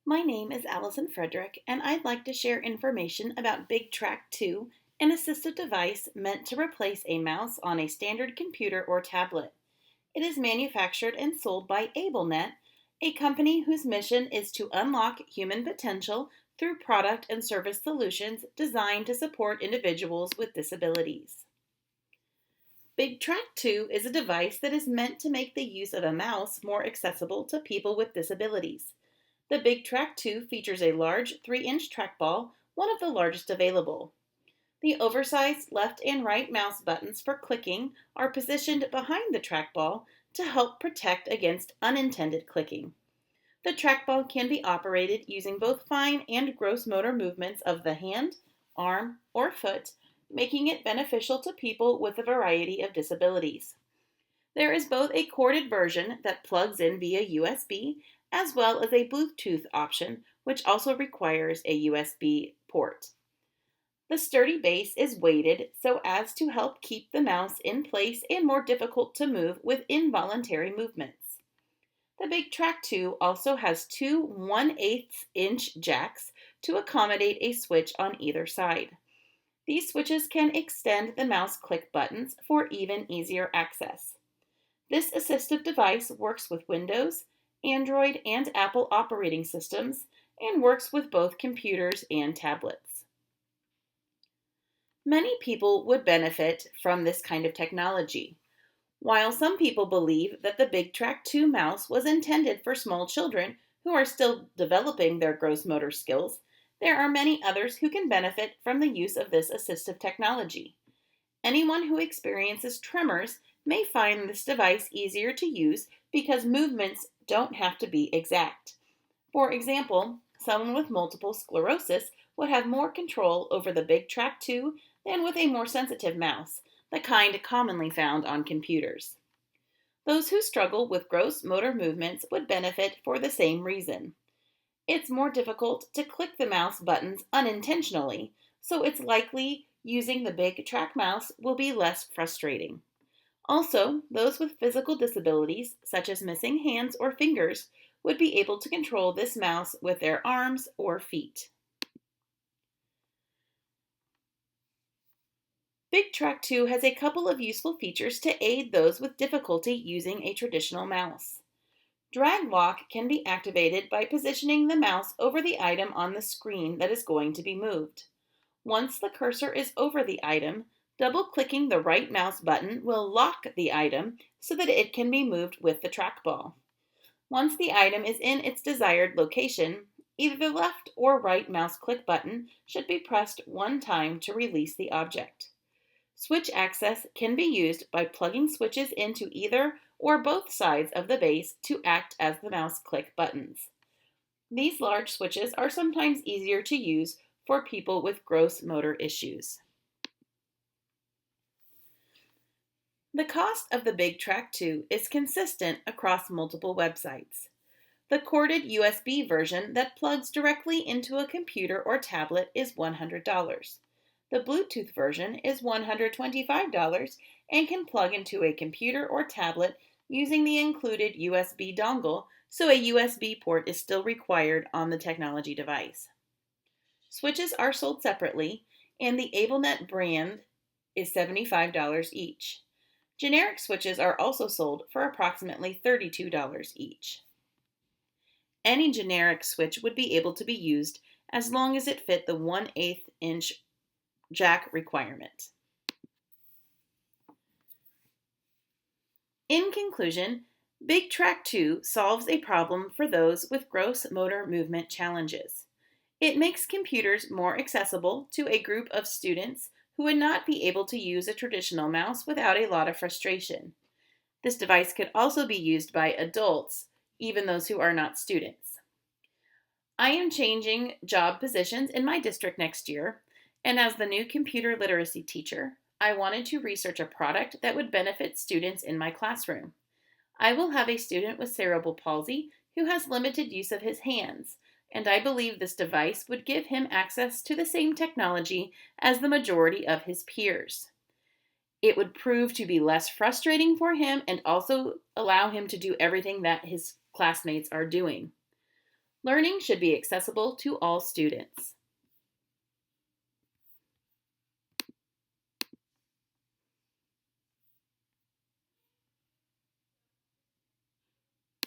My name is Allison Frederick, and I'd like to share information about BIGtrack 2, an assistive device meant to replace a mouse on a standard computer or tablet. It is manufactured and sold by AbleNet, a company whose mission is to unlock human potential through product and service solutions designed to support individuals with disabilities. BIGtrack 2 is a device that is meant to make the use of a mouse more accessible to people with disabilities. The BIGtrack 2 features a large 3-inch trackball, one of the largest available. The oversized left and right mouse buttons for clicking are positioned behind the trackball to help protect against unintended clicking. The trackball can be operated using both fine and gross motor movements of the hand, arm, or foot, making it beneficial to people with a variety of disabilities. There is both a corded version that plugs in via USB as well as a Bluetooth option, which also requires a USB port. The sturdy base is weighted so as to help keep the mouse in place and more difficult to move with involuntary movements. The BIGtrack 2 also has two 1/8 inch jacks to accommodate a switch on either side. These switches can extend the mouse click buttons for even easier access. This assistive device works with Windows, Android, and Apple operating systems and works with both computers and tablets. Many people would benefit from this kind of technology. While some people believe that the BIGtrack 2 mouse was intended for small children who are still developing their gross motor skills, there are many others who can benefit from the use of this assistive technology. Anyone who experiences tremors may find this device easier to use because movements don't have to be exact. For example, someone with multiple sclerosis would have more control over the BIGtrack 2 than with a more sensitive mouse, the kind commonly found on computers. Those who struggle with gross motor movements would benefit for the same reason. It's more difficult to click the mouse buttons unintentionally, so it's likely using the BIGtrack mouse will be less frustrating. Also, those with physical disabilities, such as missing hands or fingers, would be able to control this mouse with their arms or feet. BIGtrack 2 has a couple of useful features to aid those with difficulty using a traditional mouse. Drag lock can be activated by positioning the mouse over the item on the screen that is going to be moved. Once the cursor is over the item, double-clicking the right mouse button will lock the item so that it can be moved with the trackball. Once the item is in its desired location, either the left or right mouse click button should be pressed one time to release the object. Switch access can be used by plugging switches into either or both sides of the base to act as the mouse click buttons. These large switches are sometimes easier to use for people with gross motor issues. The cost of the BIGtrack 2 is consistent across multiple websites. The corded USB version that plugs directly into a computer or tablet is $100. The Bluetooth version is $125 and can plug into a computer or tablet using the included USB dongle, so a USB port is still required on the technology device. Switches are sold separately, and the AbleNet brand is $75 each. Generic switches are also sold for approximately $32 each. Any generic switch would be able to be used as long as it fit the 1/8 inch jack requirement. In conclusion, BIGtrack 2 solves a problem for those with gross motor movement challenges. It makes computers more accessible to a group of students who would not be able to use a traditional mouse without a lot of frustration. This device could also be used by adults, even those who are not students. I am changing job positions in my district next year, and as the new computer literacy teacher, I wanted to research a product that would benefit students in my classroom. I will have a student with cerebral palsy who has limited use of his hands, and I believe this device would give him access to the same technology as the majority of his peers. It would prove to be less frustrating for him and also allow him to do everything that his classmates are doing. Learning should be accessible to all students.